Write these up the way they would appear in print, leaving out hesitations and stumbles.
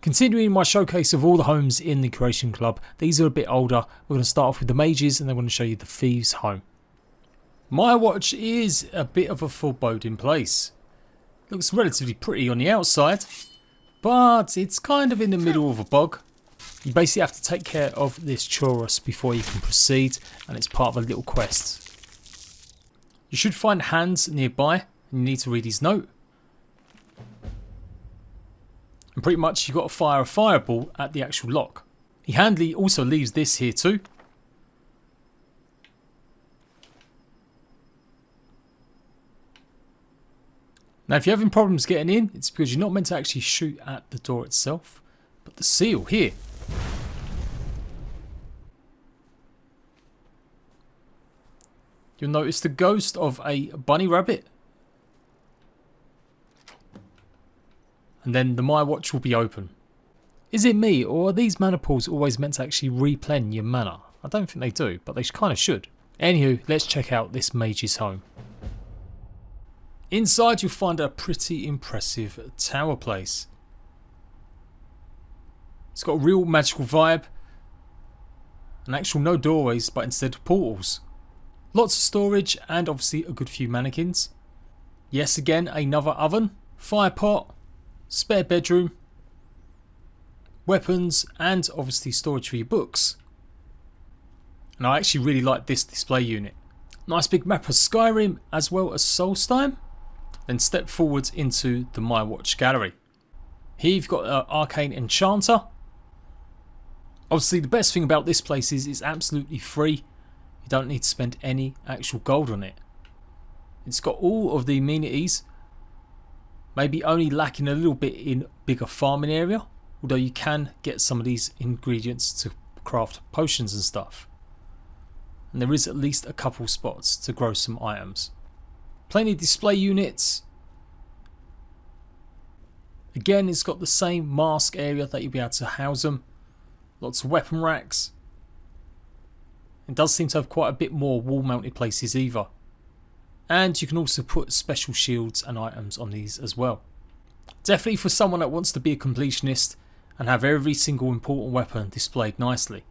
Continuing my showcase of all the homes in the Creation Club, these are a bit older. We're going to start off with the Mages and then we're going to show you the Thieves Home. MYRWATCH is a bit of a foreboding place. Looks relatively pretty on the outside, but it's kind of in the middle of a bog. You basically have to take care of this chorus before you can proceed, and it's part of a little quest. You should find Hans nearby, and you need to read his note. And pretty much you've got to fire a fireball at the actual lock. He handily also leaves this here too. Now if you're having problems getting in, it's because you're not meant to actually shoot at the door itself, but the seal here. You'll notice the ghost of a bunny rabbit. And then the MYRWATCH will be open. Is it me, or are these mana pools always meant to actually replen your mana? I don't think they do, but they kind of should. Anywho, let's check out this Mage's home. Inside you'll find a pretty impressive tower place. It's got a real magical vibe. An actual no doorways, but instead portals. Lots of storage and obviously a good few mannequins. Yes, again, another oven, fire pot, spare bedroom, weapons, and obviously storage for your books. And I actually really like this display unit. Nice big map of Skyrim as well as Solstheim. Then step forwards into the MYRWATCH gallery. Here you've got Arcane Enchanter. Obviously the best thing about this place is it's absolutely free. You don't need to spend any actual gold on it. It's got all of the amenities. Maybe only lacking a little bit in bigger farming area. Although you can get some of these ingredients to craft potions and stuff. And there is at least a couple spots to grow some items. Plenty of display units. Again, it's got the same mask area that you'll be able to house them. Lots of weapon racks. It does seem to have quite a bit more wall mounted places either. And you can also put special shields and items on these as well. Definitely for someone that wants to be a completionist and have every single important weapon displayed nicely.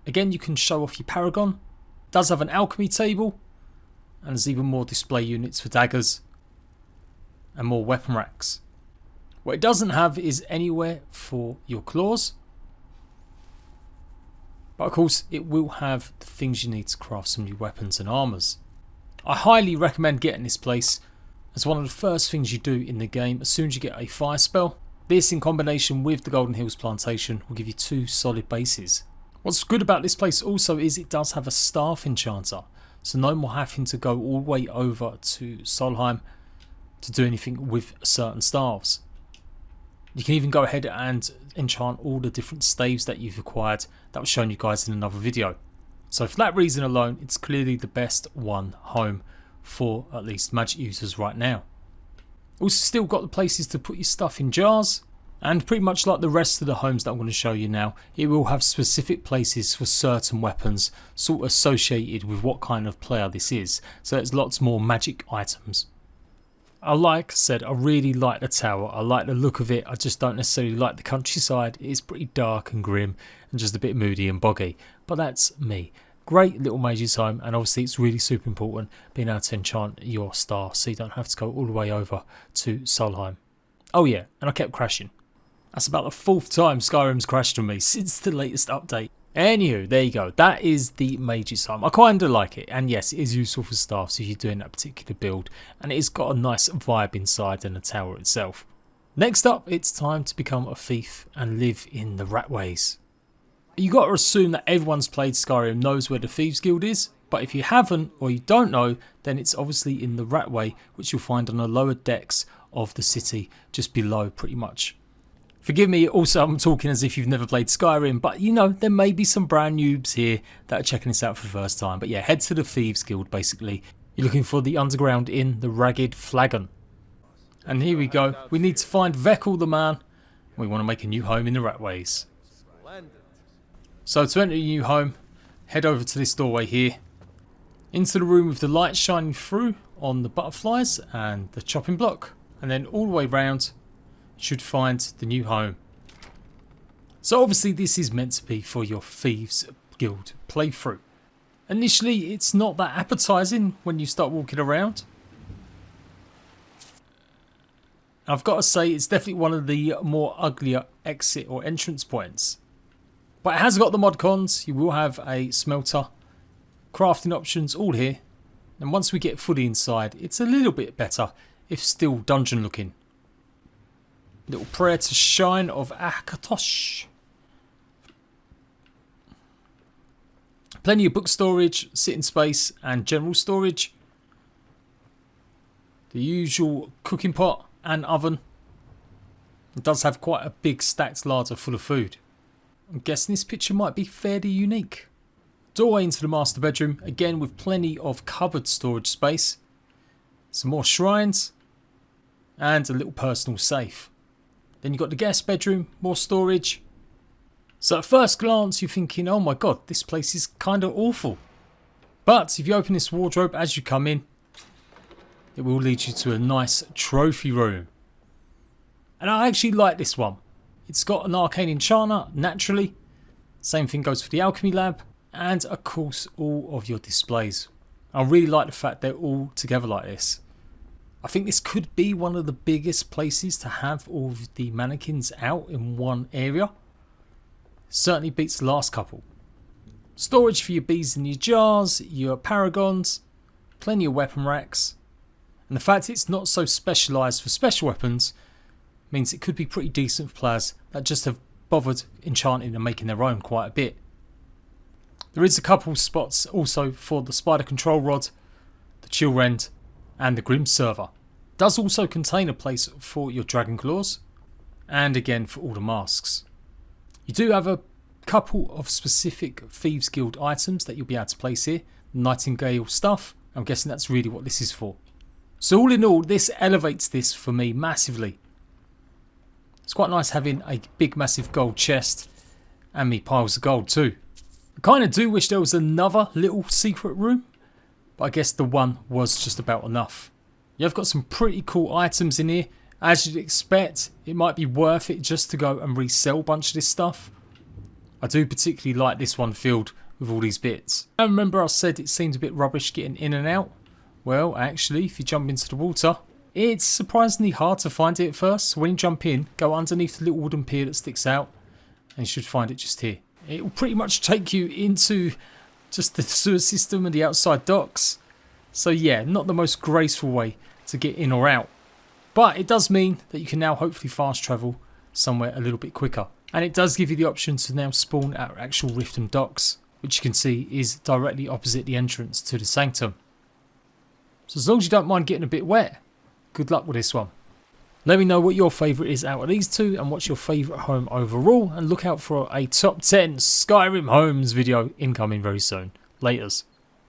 Again, you can show off your Paragon. It does have an alchemy table. And there's even more display units for daggers. And more weapon racks. What it doesn't have is anywhere for your claws. But of course it will have the things you need to craft some new weapons and armours. I highly recommend getting this place as one of the first things you do in the game as soon as you get a fire spell. This in combination with the Golden Hills Plantation will give you two solid bases. What's good about this place also is it does have a staff enchanter. So no more having to go all the way over to Solheim to do anything with certain staves. You can even go ahead and enchant all the different staves that you've acquired that was shown you guys in another video. So for that reason alone, it's clearly the best one home for at least Magic users right now. Also still got the places to put your stuff in jars. And pretty much like the rest of the homes that I'm going to show you now, it will have specific places for certain weapons sort of associated with what kind of player this is. So there's lots more magic items. Like I said, I really like the tower. I like the look of it. I just don't necessarily like the countryside. It is pretty dark and grim and just a bit moody and boggy. But that's me. Great little Mage's home, and obviously it's really super important being able to enchant your staff so you don't have to go all the way over to Solheim. Oh yeah, and I kept crashing. That's about the 4th time Skyrim's crashed on me since the latest update. Anywho, there you go. That is the Mage's home. I kind of like it. And yes, it is useful for staff so if you're doing that particular build. And it's got a nice vibe inside and the tower itself. Next up, it's time to become a thief and live in the Ratways. You got to assume that everyone's played Skyrim knows where the Thieves Guild is. But if you haven't or you don't know, then it's obviously in the Ratway, which you'll find on the lower decks of the city, just below pretty much. Forgive me, also I'm talking as if you've never played Skyrim, but you know, there may be some brand noobs here that are checking this out for the first time. But yeah, head to the Thieves Guild basically. You're looking for the underground inn, the Ragged Flagon. And here we go, we need to find Vekel the man. We want to make a new home in the Ratways. So to enter your new home, head over to this doorway here. Into the room with the light shining through on the butterflies and the chopping block. And then all the way round, you should find the new home. So obviously this is meant to be for your Thieves Guild playthrough. Initially it's not that appetizing when you start walking around. I've got to say it's definitely one of the more uglier exit or entrance points. But it has got the mod cons. You will have a smelter, crafting options all here. And once we get fully inside, it's a little bit better, if still dungeon looking. Little prayer to shine of Akatosh. Plenty of book storage, sitting space and general storage. The usual cooking pot and oven. It does have quite a big stacked larder full of food. I'm guessing this picture might be fairly unique. Doorway into the master bedroom, again with plenty of cupboard storage space. Some more shrines. And a little personal safe. Then you've got the guest bedroom, more storage. So at first glance you're thinking, oh my god, this place is kind of awful. But if you open this wardrobe as you come in, it will lead you to a nice trophy room. And I actually like this one. It's got an Arcane Enchanter, naturally. Same thing goes for the Alchemy Lab. And of course all of your displays. I really like the fact they're all together like this. I think this could be one of the biggest places to have all of the mannequins out in one area. Certainly beats the last couple. Storage for your bees and your jars, your paragons, plenty of weapon racks. And the fact it's not so specialised for special weapons means it could be pretty decent for players that just have bothered enchanting and making their own quite a bit. There is a couple spots also for the spider control rod, the chill rend and the grim server. It does also contain a place for your dragon claws and again for all the masks. You do have a couple of specific Thieves Guild items that you'll be able to place here. Nightingale stuff. I'm guessing that's really what this is for. So all in all, this elevates this for me massively. It's quite nice having a big massive gold chest and me piles of gold too. I kind of do wish there was another little secret room, but I guess the one was just about enough. You've got some pretty cool items in here. As you'd expect, it might be worth it just to go and resell a bunch of this stuff. I do particularly like this one filled with all these bits. And remember I said it seemed a bit rubbish getting in and out? Well, actually, if you jump into the water, it's surprisingly hard to find it at first. So when you jump in, go underneath the little wooden pier that sticks out and you should find it just here. It will pretty much take you into just the sewer system and the outside docks. So yeah, not the most graceful way to get in or out. But it does mean that you can now hopefully fast travel somewhere a little bit quicker. And it does give you the option to now spawn at actual Riften docks, which you can see is directly opposite the entrance to the Sanctum. So as long as you don't mind getting a bit wet, good luck with this one. Let me know what your favourite is out of these two and what's your favourite home overall, and look out for a top 10 Skyrim homes video incoming very soon. Laters.